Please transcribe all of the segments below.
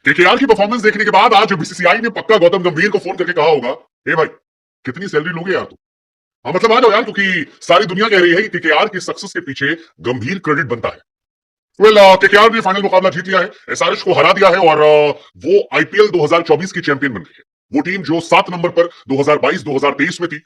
KKR की performance देखने के बाद आज बीसीसीआई ने पक्का गौतम गंभीर को फोन करके कहा होगा, ए भाई कितनी सैलरी लोगे यार तुम? हाँ मतलब आ जाओ यार, क्योंकि सारी दुनिया कह रही है कि केकेआर की सक्सेस के पीछे गंभीर क्रेडिट बनता है। केकेआर ने फाइनल मुकाबला जीत लिया है, एसआरएच को हरा दिया है और वो आईपीएल 2024 की चैंपियन बन गई है। वो टीम जो 7 नंबर पर 2022-2023 में थी,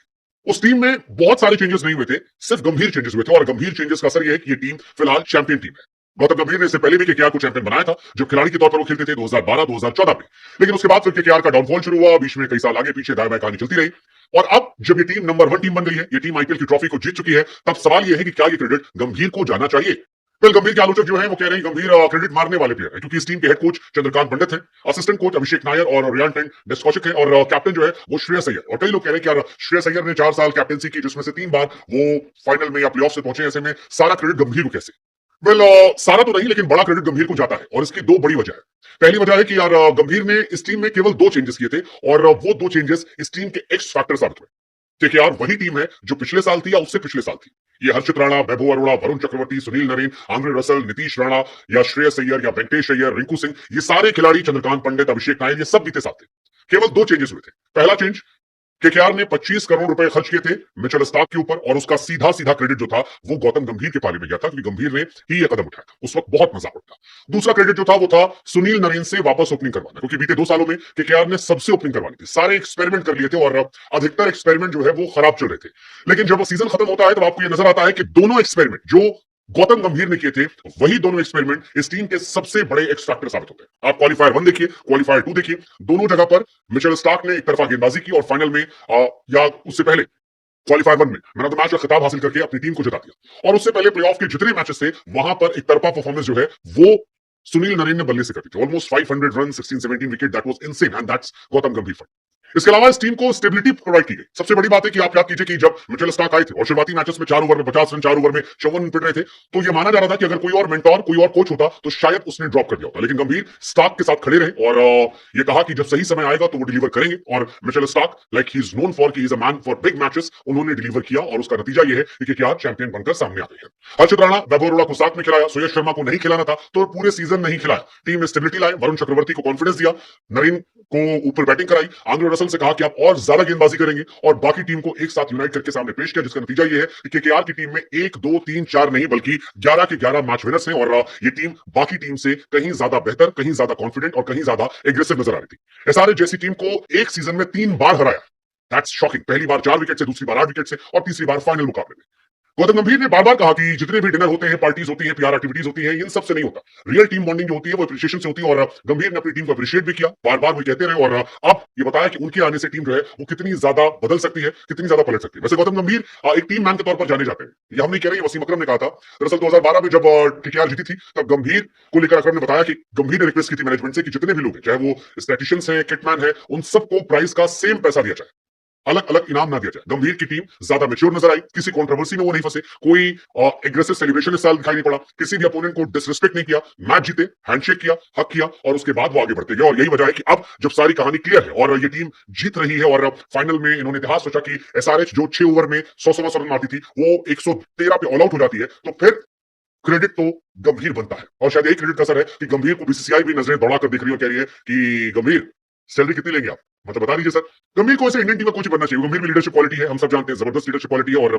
उस टीम में बहुत सारे चेंजेस नहीं हुए थे, सिर्फ गंभीर चेंजेस हुए थे और गंभीर चेंजेस का असर यह है कि ये टीम फिलहाल चैंपियन टीम है। गौतम गंभीर ने इससे पहले भी केकेआर को चैंपियन बनाया था, जब खिलाड़ी के तौर पर वो खेलते थे 2012-2014 में। लेकिन उसके बाद फिर केकेआर का डाउनफॉल शुरू हुआ, बीच में कई साल आगे पीछे दाएं बाएं कहानी चलती रही और अब जब ये टीम नंबर 1 टीम बन गई है, ये टीम आईपीएल की ट्रॉफी को जीत चुकी है, तब सवाल यह है कि क्या ये क्रेडिट गंभीर को जाना चाहिए? फिर गंभीर के आलोचक जो है वो कह रहे हैं गंभीर क्रेडिट मारने वाले प्लेयर है, क्योंकि इस टीम के हेड कोच चंद्रकांत पंडित हैं, असिस्टेंट कोच अभिषेक नायर और रियांटेंट डेस्कौशिक है और कैप्टन जो है वो श्रेयस अय्यर। और कई लोग कह रहे हैं कि यार श्रेयस अय्यर ने 4 साल कैप्टनसी की, जिसमें से 3 बार वो फाइनल में या प्लेऑफ से पहुंचे, ऐसे में सारा क्रेडिट गंभीर को कैसे? सारा तो नहीं, लेकिन बड़ा क्रेडिट गंभीर को जाता है और इसकी 2 बड़ी वजह है। पहली वजह है कि यार गंभीर ने इस टीम में केवल 2 चेंजेस किए थे और वो 2 चेंजेस इस टीम के एक्स फैक्टर साबित हुए। केकेआर वही टीम है जो पिछले साल थी या उससे पिछले साल थी। ये हर्षित राणा, वैभव अरोड़ा, वरुण चक्रवर्ती, सुनील नरेन, आंद्रे रसल, नीतीश राणा या श्रेयस अय्यर या वेंकटेश अय्यर, रिंकू सिंह, ये सारे खिलाड़ी, चंद्रकांत पंडित, अभिषेक नायर, ये सब बीते साथ थे। केवल 2 चेंजेस हुए थे। पहला चेंज, केकेआर ने 25 करोड़ रुपए खर्च किए थे मिचेल स्टार्क के ऊपर और उसका सीधा सीधा क्रेडिट जो था वो गौतम गंभीर के पाले में गया था, क्योंकि गंभीर ने ही यह कदम उठाया था। उस वक्त बहुत मजाक उठा। दूसरा क्रेडिट जो था वो था सुनील नरेन से वापस ओपनिंग करवाना, क्योंकि बीते 2 सालों में केकेआर ने सबसे ओपनिंग करवानी थी, सारे एक्सपेरिमेंट कर लिए थे और अधिकतर एक्सपेरिमेंट जो है वो खराब चल रहे थे। लेकिन जब वो सीजन खत्म होता है तो आपको यह नजर आता है कि दोनों एक्सपेरिमेंट जो गौतम गंभीर ने किए थे, वही दोनों एक्सपेरिमेंट इस टीम के सबसे बड़े एक्स फैक्टर साबित होते हैं। आप क्वालिफायर 1 देखिए, क्वालिफायर 2 देखिए, दोनों जगह पर मिचेल स्टार्क ने एक तरफा गेंदबाजी की और फाइनल में या उससे पहले क्वालिफायर 1 में मैन ऑफ द मैच का खिताब हासिल करके अपनी टीम को जिता दिया। और उससे पहले प्लेऑफ के जितने मैचेस थे, वहां पर एक तरफा परफॉर्मेंस जो है वो सुनील नरेन ने बल्ले से कर दी थी। Almost 500 run, 16-17 wicket, that was insane and that's Gautam गंभीर फंड। इसके अलावा इस टीम को स्टेबिलिटी प्रोवाइड की गई। सबसे बड़ी बात है कि आप याद कीजिए कि जब मिचेल स्टार्क आए थे और शुरुआती मैचेस में 4 ओवर में 50 रन, 4 ओवर में 54 रन पिट रहे थे, तो यह माना जा रहा था कि अगर कोई और मेंटोर, कोई और कोच होता तो शायद उसने ड्रॉप कर दिया होता। लेकिन गंभीर स्टार्क के साथ खड़े रहे और ये कहा कि जब सही समय आएगा तो वो डिलीवर करेंगे और Mitchell Starc, like he is known for, कि he is a man for big matches, उन्होंने डिलीवर किया और उसका नतीजा ये है कि केकेआर चैंपियन बनकर सामने आ गई है। हर्षित राणा, वैभव अरोड़ा को साथ में खिलाया, सुयश शर्मा को नहीं खिलाना था तो पूरे सीजन नहीं खिलाया। टीम में स्टेबिलिटी लाए, वरुण चक्रवर्ती को कॉन्फिडेंस दिया, नरेन को ऊपर बैटिंग कराई, आंद्रे रसल से कहा कि आप और ज्यादा गेंदबाजी करेंगे और बाकी टीम को एक साथ यूनाइट करके सामने पेश किया, जिसका नतीजा यह है कि केकेआर की टीम में 1, 2, 3, 4 नहीं बल्कि 11 के 11 मैच विनर्स हैं और ये टीम बाकी टीम से कहीं ज्यादा बेहतर, कहीं ज्यादा कॉन्फिडेंट और कहीं ज्यादा एग्रेसिव नजर आ रही थी। एसआरएच जैसी टीम को एक सीजन में 3 बार हराया, दैट्स शॉकिंग। पहली बार 4 विकेट से, दूसरी बार 8 विकेट से और तीसरी बार फाइनल मुकाबले में। गौतम गंभीर ने बार बार कहा कि जितने भी डिनर होते हैं, पार्टीज होती हैं, पीआर एक्टिविटीज होती हैं, इन सब से नहीं होता। रियल टीम बॉन्डिंग जो होती है वो अप्रिशिएशन से होती है और गंभीर ने अपनी टीम को अप्रिशिएट भी किया, बार बार वो कहते रहे और अब ये बताया कि उनके आने से टीम जो है वो कितनी ज्यादा बदल सकती है, कितनी ज्यादा पलट सकती है। वैसे गौतम गंभीर एक टीम मैन के तौर पर जाने जाते हैं, ये हम नहीं कह रहे, वसीम अकरम ने कहा था। दरअसल 2012 में जब केकेआर जीती थी तब गंभीर को लेकर अकरम ने बताया कि गंभीर ने रिक्वेस्ट की थी मैनेजमेंट से कि जितने भी लोग हैं, चाहे वो स्टैटिशियंस हैं, किटमैन है, उन सबको प्राइस का सेम पैसा दिया जाए, अलग अलग इनाम ना दिया जाए। गंभीर की टीम ज्यादा मैच्योर नजर आई, किसी कंट्रोवर्सी में वो नहीं फंसे, कोई एग्रेसिव सेलिब्रेशन इस साल दिखाई नहीं पड़ा, किसी भी अपोनेंट को डिसरिस्पेक्ट नहीं किया, मैच जीते, हैंडशेक किया, हक किया और उसके बाद वो आगे बढ़ते गए। और यही वजह है कि अब जब सारी कहानी क्लियर है और ये टीम जीत रही है और फाइनल में इन्होंने इतिहास सोचा कि एसआरएच जो 6 ओवर में 100 रन मारती थी वो 113 पे ऑल आउट हो जाती है, तो फिर क्रेडिट तो गंभीर बनता है। और शायद यही क्रेडिट का असर है कि गंभीर को बीसीसीआई भी नजरें दौड़ाकर देख रही है और कह रही है कि गंभीर सैलरी कितनी लेंगे आप, मतलब बता दीजिए सर। गंभीर को ऐसे इंडियन टीम का कोच बनना चाहिए। गंभीर में लीडरशिप क्वालिटी है, हम सब जानते हैं, जबरदस्त लीडरशिप क्वालिटी है और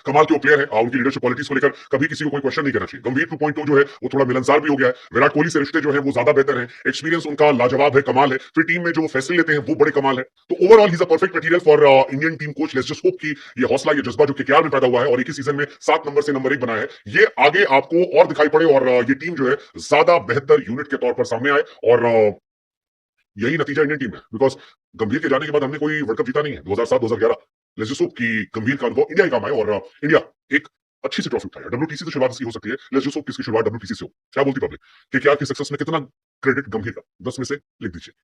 कमाल के वो प्लेयर है। उनकी लीडरशिप क्वालिटीज को लेकर कभी किसी को कोई क्वेश्चन नहीं करना चाहिए। गंभीर 2.0 जो है वो थोड़ा मिलनसार भी हो गया है, विराट कोहली से रिश्ते जो है वो ज्यादा बेहतर है, एक्सपीरियंस उनका लाजवाब है, कमाल है, फिर टीम में जो वो फैसले लेते हैं वो बड़े कमाल है। तो overall he is a perfect material for Indian team coach. Let's just hope कि ये हौसला, ये जज्बा जो केकेआर में पैदा हुआ है और एक ही सीजन में 7 नंबर से नंबर 1 बनाया है, ये आगे आपको और दिखाई पड़े और ये टीम जो है ज्यादा बेहतर यूनिट के तौर पर सामने आए और यही नतीजा इंडियन टीम है। बिकॉज गंभीर के जाने के बाद हमने कोई वर्ल्ड कप जीता नहीं है 2007-2011। लेट्स जस्ट होप कि गंभीर का अनुभव इंडिया ही काम आए और इंडिया एक अच्छी सी ट्रॉफी उठाए। डब्ल्यूटीसी से शुरुआत इसकी हो सकती है, लेट्स जस्ट होप कि इसकी शुरुआत डब्ल्यूटीसी से हो। क्या बोलती पब्लिक कि क्या आपकी सक्सेस में कितना क्रेडिट गंभीर का? 10 में से लिख दीजिए।